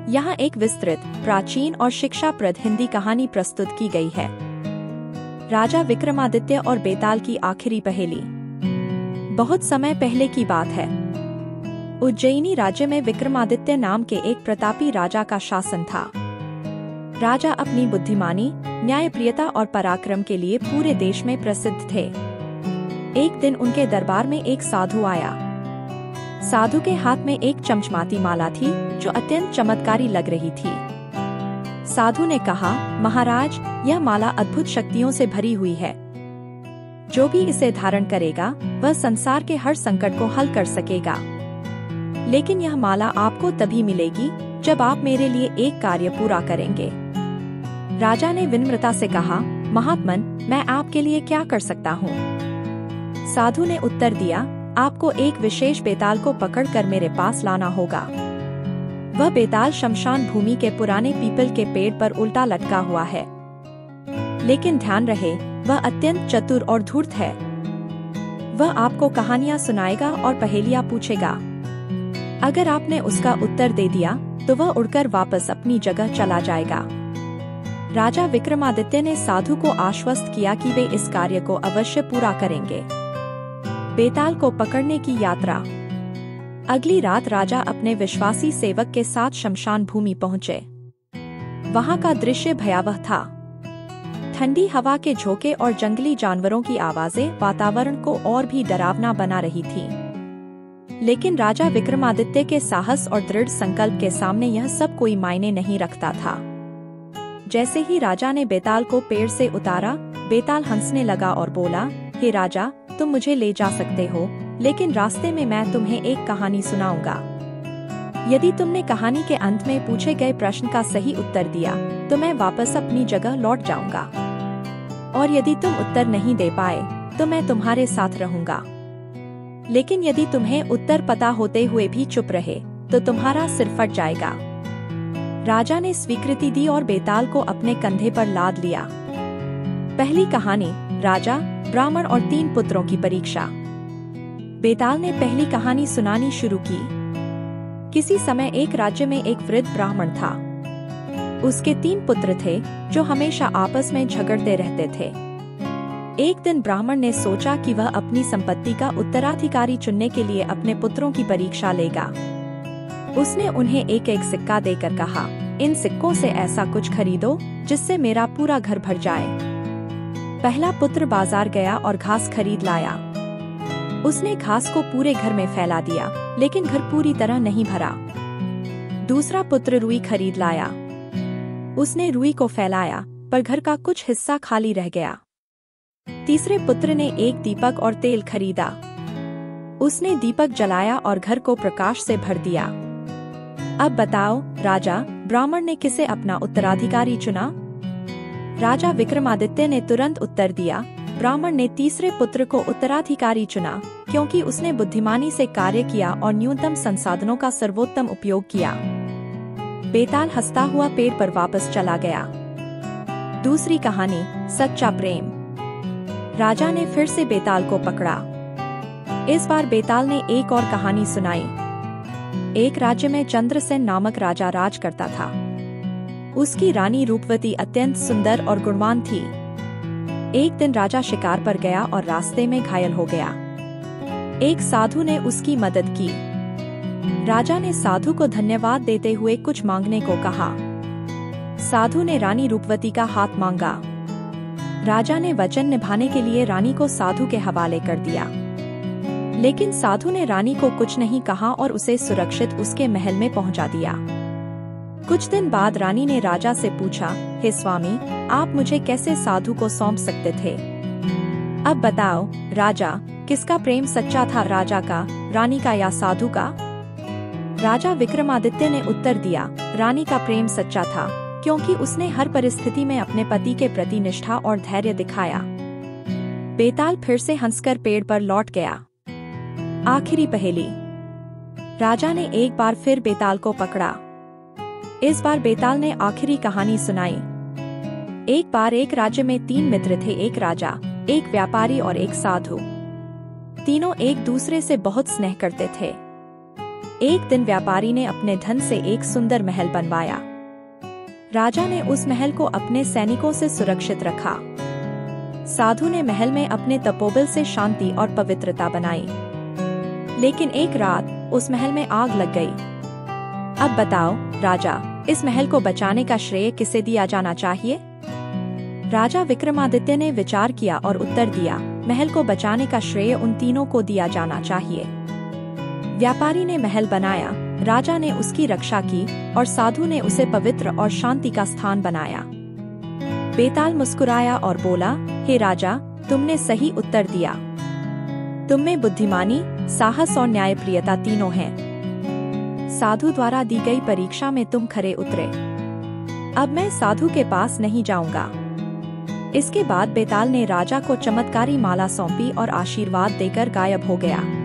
यहाँ एक विस्तृत, प्राचीन और शिक्षाप्रद हिंदी कहानी प्रस्तुत की गई है। राजा विक्रमादित्य और बेताल की आखिरी पहेली। बहुत समय पहले की बात है। उज्जैनी राज्य में विक्रमादित्य नाम के एक प्रतापी राजा का शासन था। राजा अपनी बुद्धिमानी, न्यायप्रियता और पराक्रम के लिए पूरे देश में प्रसिद्ध थे। एक दिन उनके दरबार में एक साधु आया। साधु के हाथ में एक चमचमाती माला थी जो अत्यंत चमत्कारी लग रही थी। साधु ने कहा, महाराज, यह माला अद्भुत शक्तियों से भरी हुई है। जो भी इसे धारण करेगा वह संसार के हर संकट को हल कर सकेगा। लेकिन यह माला आपको तभी मिलेगी जब आप मेरे लिए एक कार्य पूरा करेंगे। राजा ने विनम्रता से कहा, महात्मन, मैं आपके लिए क्या कर सकता हूँ? साधु ने उत्तर दिया, आपको एक विशेष बेताल को पकड़कर मेरे पास लाना होगा। वह बेताल शमशान भूमि के पुराने पीपल के पेड़ पर उल्टा लटका हुआ है। लेकिन ध्यान रहे, वह अत्यंत चतुर और धूर्त है। वह आपको कहानियां सुनाएगा और पहेलियां पूछेगा। अगर आपने उसका उत्तर दे दिया तो वह उड़कर वापस अपनी जगह चला जाएगा। राजा विक्रमादित्य ने साधु को आश्वस्त किया कि वे इस कार्य को अवश्य पूरा करेंगे। बेताल को पकड़ने की यात्रा। अगली रात राजा अपने विश्वासी सेवक के साथ शमशान भूमि पहुंचे। वहां का दृश्य भयावह था। ठंडी हवा के झोंके और जंगली जानवरों की आवाजें वातावरण को और भी डरावना बना रही थी। लेकिन राजा विक्रमादित्य के साहस और दृढ़ संकल्प के सामने यह सब कोई मायने नहीं रखता था। जैसे ही राजा ने बेताल को पेड़ से उतारा, बेताल हंसने लगा और बोला, हे राजा, तुम मुझे ले जा सकते हो, लेकिन रास्ते में मैं तुम्हें एक कहानी सुनाऊंगा। यदि तुमने कहानी के अंत में पूछे गए प्रश्न का सही उत्तर दिया तो मैं वापस अपनी जगह लौट जाऊंगा। और यदि तुम उत्तर नहीं दे पाए तो मैं तुम्हारे साथ रहूंगा। लेकिन यदि तुम्हें उत्तर पता होते हुए भी चुप रहे तो तुम्हारा सिर फट जाएगा। राजा ने स्वीकृति दी और बेताल को अपने कंधे पर लाद लिया। पहली कहानी, राजा, ब्राह्मण और 3 पुत्रों की परीक्षा। बेताल ने पहली कहानी सुनानी शुरू की। किसी समय एक राज्य में एक वृद्ध ब्राह्मण था। उसके 3 पुत्र थे जो हमेशा आपस में झगड़ते रहते थे। एक दिन ब्राह्मण ने सोचा कि वह अपनी संपत्ति का उत्तराधिकारी चुनने के लिए अपने पुत्रों की परीक्षा लेगा। उसने उन्हें एक एक सिक्का देकर कहा, इन सिक्कों से ऐसा कुछ खरीदो जिससे मेरा पूरा घर भर जाए। पहला पुत्र बाजार गया और घास खरीद लाया। उसने घास को पूरे घर में फैला दिया, लेकिन घर पूरी तरह नहीं भरा। दूसरा पुत्र रुई खरीद लाया। उसने रुई को फैलाया, पर घर का कुछ हिस्सा खाली रह गया। तीसरे पुत्र ने एक दीपक और तेल खरीदा। उसने दीपक जलाया और घर को प्रकाश से भर दिया। अब बताओ, राजा, ब्राह्मण ने किसे अपना उत्तराधिकारी चुना? राजा विक्रमादित्य ने तुरंत उत्तर दिया, ब्राह्मण ने तीसरे पुत्र को उत्तराधिकारी चुना, क्योंकि उसने बुद्धिमानी से कार्य किया और न्यूनतम संसाधनों का सर्वोत्तम उपयोग किया। बेताल हंसता हुआ पेड़ पर वापस चला गया। दूसरी कहानी, सच्चा प्रेम। राजा ने फिर से बेताल को पकड़ा। इस बार बेताल ने एक और कहानी सुनाई। एक राज्य में चंद्रसेन नामक राजा राज करता था। उसकी रानी रूपवती अत्यंत सुंदर और गुणवान थी। एक दिन राजा शिकार पर गया और रास्ते में घायल हो गया। एक साधु ने उसकी मदद की। राजा ने साधु को धन्यवाद देते हुए कुछ मांगने को कहा। साधु ने रानी रूपवती का हाथ मांगा। राजा ने वचन निभाने के लिए रानी को साधु के हवाले कर दिया। लेकिन साधु ने रानी को कुछ नहीं कहा और उसे सुरक्षित उसके महल में पहुंचा दिया। कुछ दिन बाद रानी ने राजा से पूछा, हे स्वामी, आप मुझे कैसे साधु को सौंप सकते थे? अब बताओ, राजा, किसका प्रेम सच्चा था, राजा का, रानी का या साधु का? राजा विक्रमादित्य ने उत्तर दिया, रानी का प्रेम सच्चा था, क्योंकि उसने हर परिस्थिति में अपने पति के प्रति निष्ठा और धैर्य दिखाया। बेताल फिर से हंसकर पेड़ पर लौट गया। आखिरी पहेली। राजा ने एक बार फिर बेताल को पकड़ा। इस बार बेताल ने आखिरी कहानी सुनाई। एक बार एक राज्य में 3 मित्र थे, एक राजा, एक व्यापारी और एक साधु। तीनों एक दूसरे से बहुत स्नेह करते थे। एक दिन व्यापारी ने अपने धन से एक सुंदर महल बनवाया। राजा ने उस महल को अपने सैनिकों से सुरक्षित रखा। साधु ने महल में अपने तपोबल से शांति और पवित्रता बनाई। लेकिन एक रात उस महल में आग लग गई। अब बताओ राजा, इस महल को बचाने का श्रेय किसे दिया जाना चाहिए? राजा विक्रमादित्य ने विचार किया और उत्तर दिया, महल को बचाने का श्रेय उन तीनों को दिया जाना चाहिए। व्यापारी ने महल बनाया, राजा ने उसकी रक्षा की और साधु ने उसे पवित्र और शांति का स्थान बनाया। बेताल मुस्कुराया और बोला, हे राजा, तुमने सही उत्तर दिया। तुम में बुद्धिमानी, साहस और न्यायप्रियता तीनों हैं। साधु द्वारा दी गई परीक्षा में तुम खरे उतरे। अब मैं साधु के पास नहीं जाऊंगा। इसके बाद बेताल ने राजा को चमत्कारी माला सौंपी और आशीर्वाद देकर गायब हो गया।